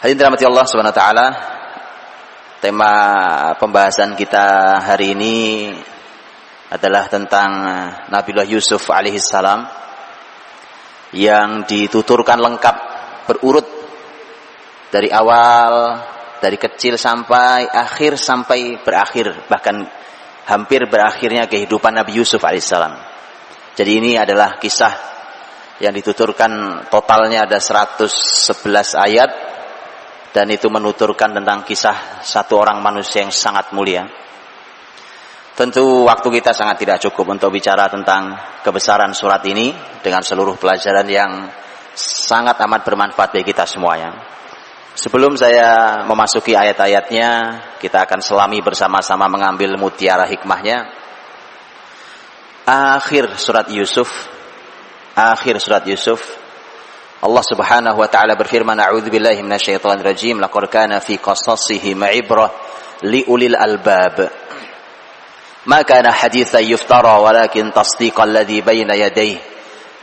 Hadirin dirahmati Allah Subhanahu wa taala, tema pembahasan kita hari ini adalah tentang Nabiullah Yusuf alaihissalam yang dituturkan lengkap berurut dari awal, dari kecil sampai akhir, sampai berakhir, bahkan hampir berakhirnya kehidupan Nabi Yusuf alaihissalam. Jadi ini adalah kisah yang dituturkan, totalnya ada 111 ayat, dan itu menuturkan tentang kisah satu orang manusia yang sangat mulia. Tentu waktu kita sangat tidak cukup untuk bicara tentang kebesaran surat ini dengan seluruh pelajaran yang sangat amat bermanfaat bagi kita semuanya. Sebelum saya memasuki ayat-ayatnya, kita akan selami bersama-sama mengambil mutiara hikmahnya. Akhir surat Yusuf, Allah Subhanahu wa taala berfirman, a'udzubillahi minasyaitonir rajim, laqad kana fi qasasihim ibrah liulil albab. Ma kana haditsan yuftara walakin tasdiqal ladzi baina yadayhi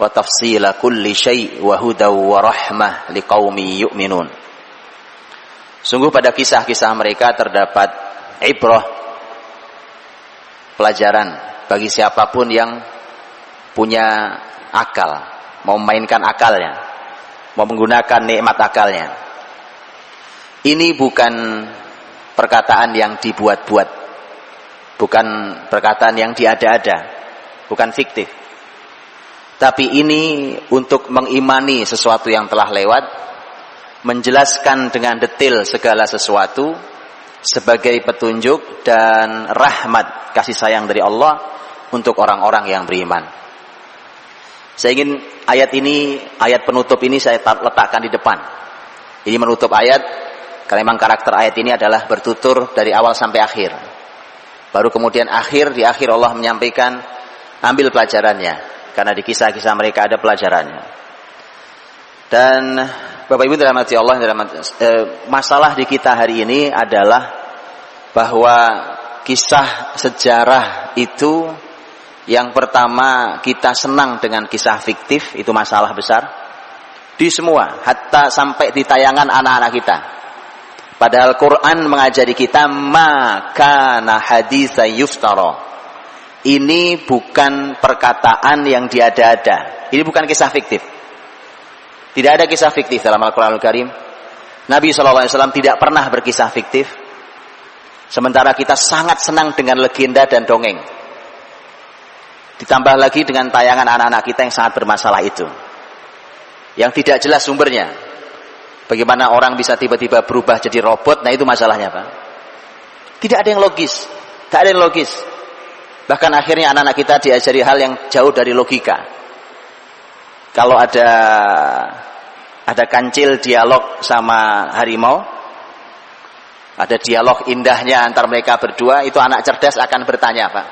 wa tafsila kulli syai' wa hudaw wa rahmah liqaumin yu'minun. Sungguh pada kisah-kisah mereka terdapat ibrah, pelajaran bagi siapapun yang punya akal, mau memainkan akalnya, mau menggunakan nikmat akalnya. Ini bukan perkataan yang dibuat-buat, bukan perkataan yang diada-ada, bukan fiktif. Tapi ini untuk mengimani sesuatu yang telah lewat, menjelaskan dengan detail segala sesuatu sebagai petunjuk dan rahmat kasih sayang dari Allah untuk orang-orang yang beriman. Saya ingin ayat ini, ayat penutup ini saya letakkan di depan. Ini menutup ayat, karena memang karakter ayat ini adalah bertutur dari awal sampai akhir. Baru kemudian di akhir Allah menyampaikan, ambil pelajarannya, karena di kisah-kisah mereka ada pelajarannya. Dan Bapak Ibu dirahmati Allah, masalah di kita hari ini adalah bahwa kisah sejarah itu, yang pertama, kita senang dengan kisah fiktif, itu masalah besar di semua, hatta sampai di tayangan anak-anak kita. Padahal Quran mengajari kita makana haditsa yuftara. Ini bukan perkataan yang diada-ada. Ini bukan kisah fiktif. Tidak ada kisah fiktif dalam Al-Quranul Karim. Nabi SAW tidak pernah berkisah fiktif. Sementara kita sangat senang dengan legenda dan dongeng. Ditambah lagi dengan tayangan anak-anak kita yang sangat bermasalah itu, yang tidak jelas sumbernya. Bagaimana orang bisa tiba-tiba berubah jadi robot? Nah itu masalahnya, Pak. Tidak ada yang logis, tak ada yang logis. Bahkan akhirnya anak-anak kita diajari hal yang jauh dari logika. Kalau ada kancil dialog sama harimau, ada dialog indahnya antar mereka berdua, itu anak cerdas akan bertanya, Pak,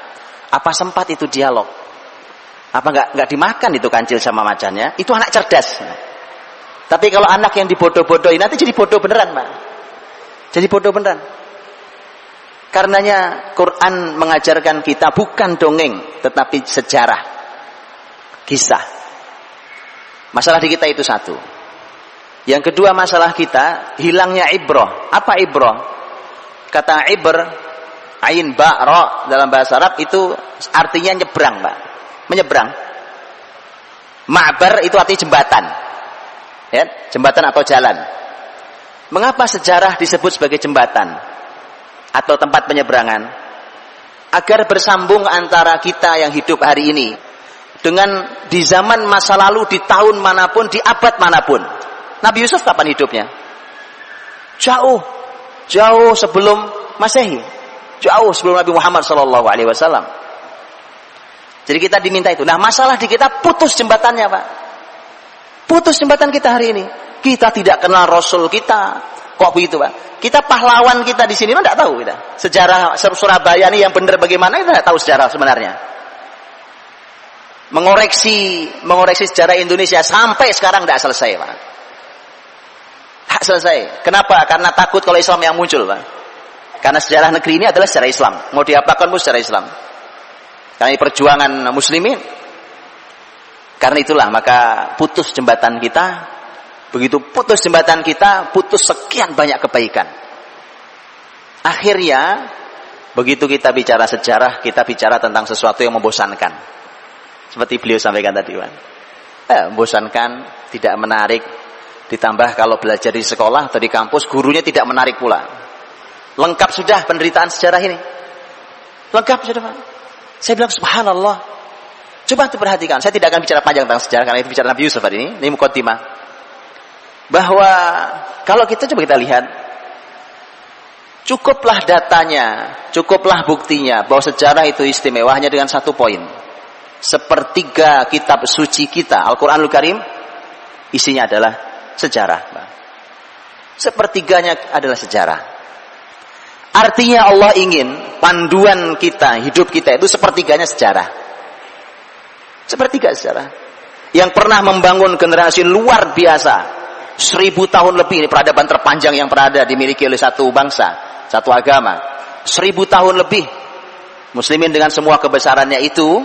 apa sempat itu dialog? Apa nggak dimakan itu kancil sama macannya? Itu anak cerdas. Tapi kalau anak yang dibodoh-bodohin, nanti jadi bodoh beneran, Pak. Jadi bodoh beneran. Karenanya Quran mengajarkan kita bukan dongeng, tetapi sejarah, kisah. Masalah di kita itu satu. Yang kedua, masalah kita hilangnya ibrah. Apa ibrah? Kata ibr, ain ba ra dalam bahasa Arab itu artinya nyebrang, Pak. Menyeberang. Ma'bar itu artinya jembatan. Ya, jembatan atau jalan. Mengapa sejarah disebut sebagai jembatan atau tempat penyeberangan? Agar bersambung antara kita yang hidup hari ini dengan di zaman masa lalu, di tahun manapun, di abad manapun. Nabi Yusuf kapan hidupnya? Jauh sebelum Masehi. Jauh sebelum Nabi Muhammad SAW. Jadi kita diminta itu. Nah, masalah di kita putus jembatannya, Pak. Putus jembatan kita hari ini. Kita tidak kenal Rasul kita. Kok begitu, Pak? Kita pahlawan kita di sini, tidak tahu kita. Sejarah Surabaya ini yang benar bagaimana, kita tidak tahu sejarah sebenarnya. Mengoreksi sejarah Indonesia sampai sekarang tidak selesai, Pak. Tak selesai. Kenapa? Karena takut kalau Islam yang muncul, Pak. Karena sejarah negeri ini adalah sejarah Islam. Mau diapakan pun sejarah Islam. Karena perjuangan muslimin. Karena itulah maka putus jembatan kita Begitu putus jembatan kita, putus sekian banyak kebaikan. Akhirnya, begitu kita bicara sejarah, kita bicara tentang sesuatu yang membosankan. Seperti beliau sampaikan tadi, Pak. Membosankan, tidak menarik. Ditambah kalau belajar di sekolah atau di kampus, gurunya tidak menarik pula. Lengkap sudah penderitaan sejarah ini. Lengkap sudah, Pak. Saya bilang, subhanallah. Coba perhatikan, saya tidak akan bicara panjang tentang sejarah, karena itu bicara Nabi Yusuf hari ini muqaddimah. Bahwa kalau kita coba kita lihat, cukuplah datanya, cukuplah buktinya bahwa sejarah itu istimewa hanya dengan satu poin. Sepertiga kitab suci kita, Al-Quranul Karim, isinya adalah sejarah. Sepertiganya adalah sejarah. Artinya Allah ingin panduan kita, hidup kita itu sepertiganya sejarah. Sepertiga sejarah. Yang pernah membangun generasi luar biasa. 1000 tahun lebih, ini peradaban terpanjang yang pernah dimiliki oleh satu bangsa, satu agama. 1000 tahun lebih. Muslimin dengan semua kebesarannya itu,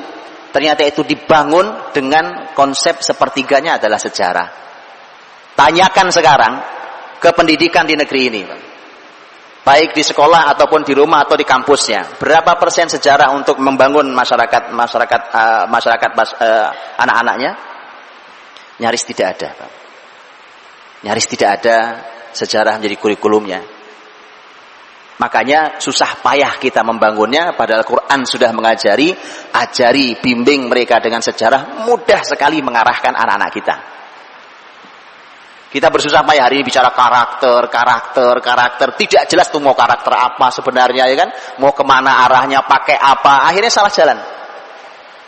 ternyata itu dibangun dengan konsep sepertiganya adalah sejarah. Tanyakan sekarang ke pendidikan di negeri ini, baik di sekolah ataupun di rumah atau di kampusnya, berapa persen sejarah untuk membangun masyarakat anak-anaknya? Nyaris tidak ada, Pak. Nyaris tidak ada sejarah menjadi kurikulumnya. Makanya susah payah kita membangunnya, padahal Quran sudah mengajari, ajari, bimbing mereka dengan sejarah, mudah sekali mengarahkan anak-anak kita. Kita bersusah payah hari ini bicara karakter, tidak jelas tuh mau karakter apa sebenarnya, ya kan? Mau kemana arahnya, pakai apa, akhirnya salah jalan.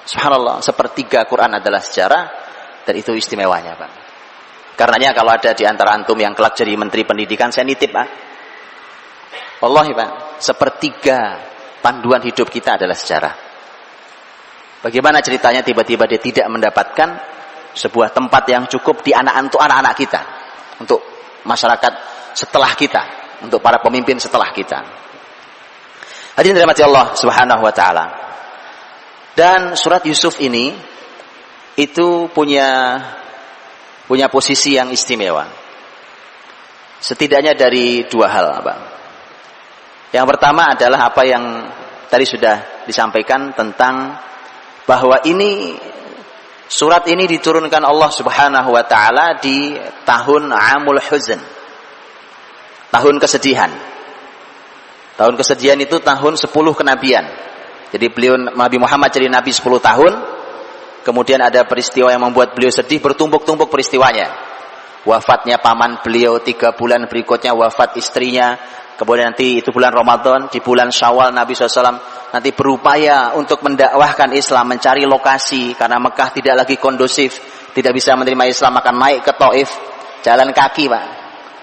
Subhanallah, sepertiga Quran adalah sejarah, dan itu istimewanya, Pak. Karenanya kalau ada di antara antum yang kelak jadi menteri pendidikan, saya nitip, Pak. Wallahi, Pak, sepertiga panduan hidup kita adalah sejarah. Bagaimana ceritanya tiba-tiba dia tidak mendapatkan sebuah tempat yang cukup di anak-anak kita, untuk masyarakat setelah kita, untuk para pemimpin setelah kita. Hadirin dirahmati Allah Subhanahu wa taala. Dan surat Yusuf ini itu punya posisi yang istimewa. Setidaknya dari dua hal, Pak. Yang pertama adalah apa yang tadi sudah disampaikan tentang bahwa ini surat ini diturunkan Allah Subhanahu wa taala di tahun Amul Huzn. Tahun kesedihan. Tahun kesedihan itu tahun 10 kenabian. Jadi beliau Nabi Muhammad jadi nabi 10 tahun. Kemudian ada peristiwa yang membuat beliau sedih, bertumpuk-tumpuk peristiwanya. Wafatnya paman beliau, 3 bulan berikutnya wafat istrinya. Kemudian nanti itu bulan Ramadan, di bulan Syawal Nabi SAW nanti berupaya untuk mendakwahkan Islam, mencari lokasi karena Mekah tidak lagi kondusif, tidak bisa menerima Islam, akan naik ke Taif, jalan kaki, Pak.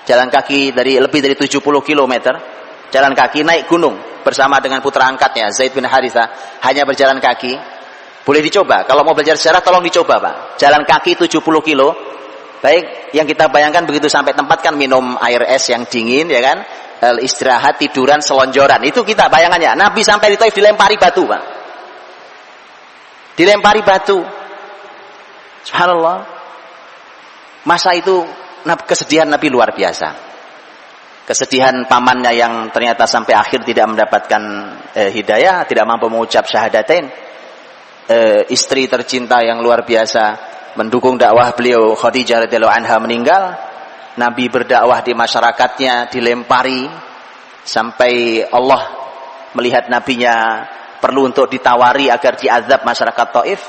Jalan kaki dari lebih dari 70 km. Jalan kaki naik gunung bersama dengan putra angkatnya Zaid bin Harithah, hanya berjalan kaki. Boleh dicoba, kalau mau belajar sejarah tolong dicoba, Pak. Jalan kaki 70 kilo. Baik, yang kita bayangkan begitu sampai tempat kan minum air es yang dingin, ya kan? Istirahat, tiduran, selonjoran. Itu kita bayangannya. Nabi sampai di Taif dilempari batu, Pak. Dilempari batu. Subhanallah. Masa itu kesedihan Nabi luar biasa. Kesedihan pamannya yang ternyata sampai akhir tidak mendapatkan hidayah, tidak mampu mengucap syahadatain. Istri tercinta yang luar biasa mendukung dakwah beliau, Khadijah radhiyallahu anha, meninggal. Nabi berdakwah di masyarakatnya dilempari sampai Allah melihat nabinya perlu untuk ditawari agar diazab masyarakat Taif,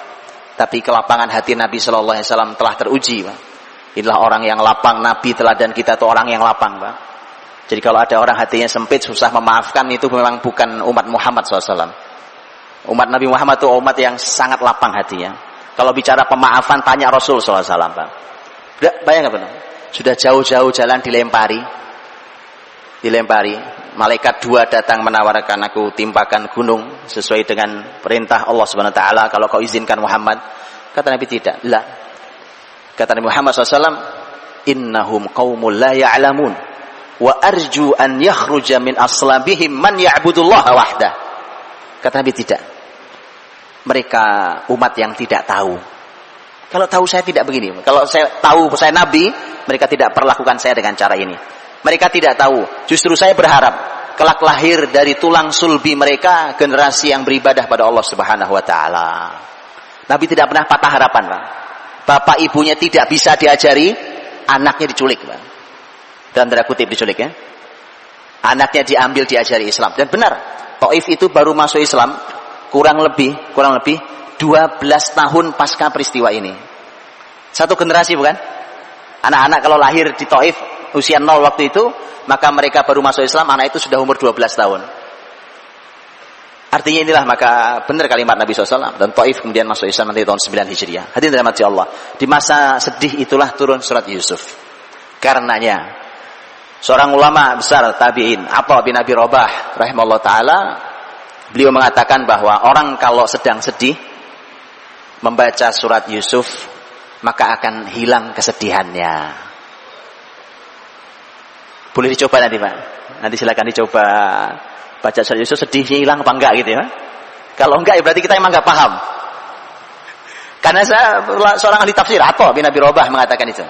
tapi kelapangan hati Nabi sallallahu alaihi wasallam telah teruji, Pak. Inilah orang yang lapang, Nabi teladan kita itu orang yang lapang, Pak. Jadi kalau ada orang hatinya sempit, susah memaafkan, itu memang bukan umat Muhammad SAW. Umat Nabi Muhammad itu umat yang sangat lapang hatinya. Kalau bicara pemaafan, tanya Rasul SAW, Pak. Bayangkan, Pak. Sudah jauh-jauh jalan dilempari. Malaikat 2 datang menawarkan, aku timpakan gunung sesuai dengan perintah Allah Subhanahu wa taala, kalau kau izinkan Muhammad. Kata Nabi tidak. La. Kata Nabi Muhammad SAW, innahum qaumul la ya'lamun wa arju an yakhruja min aslabihim man ya'budullaha wahdah. Kata Nabi tidak. Mereka umat yang tidak tahu. Kalau tahu saya tidak begini. Kalau saya tahu saya Nabi, mereka tidak perlakukan saya dengan cara ini. Mereka tidak tahu. Justru saya berharap kelak lahir dari tulang sulbi mereka generasi yang beribadah pada Allah Subhanahu wa taala. Nabi tidak pernah patah harapan, Pak. Bapak ibunya tidak bisa diajari, anaknya diculik, Pak. Dalam tanda kutip diculik ya. Anaknya diambil diajari Islam. Dan benar, Taif itu baru masuk Islam kurang lebih 12 tahun pasca peristiwa ini. Satu generasi bukan? Anak-anak kalau lahir di Taif usia 0 waktu itu, maka mereka baru masuk Islam, anak itu sudah umur 12 tahun. Artinya inilah maka benar kalimat Nabi SAW. Dan Taif kemudian masuk Islam nanti tahun 9 Hijriah. Hadirin dirahmati Allah. Di masa sedih itulah turun surat Yusuf. Karenanya seorang ulama besar tabi'in, Atha bin Abi Rabah rahimahullah ta'ala, beliau mengatakan bahwa orang kalau sedang sedih membaca surat Yusuf, maka akan hilang kesedihannya. Boleh dicoba nanti, Pak. Nanti silakan dicoba baca surat Yusuf, sedihnya hilang apa enggak gitu ya. Kalau enggak ya berarti kita emang enggak paham. Karena saya seorang ahli tafsir, Atha bin Abi Rabah mengatakan itu.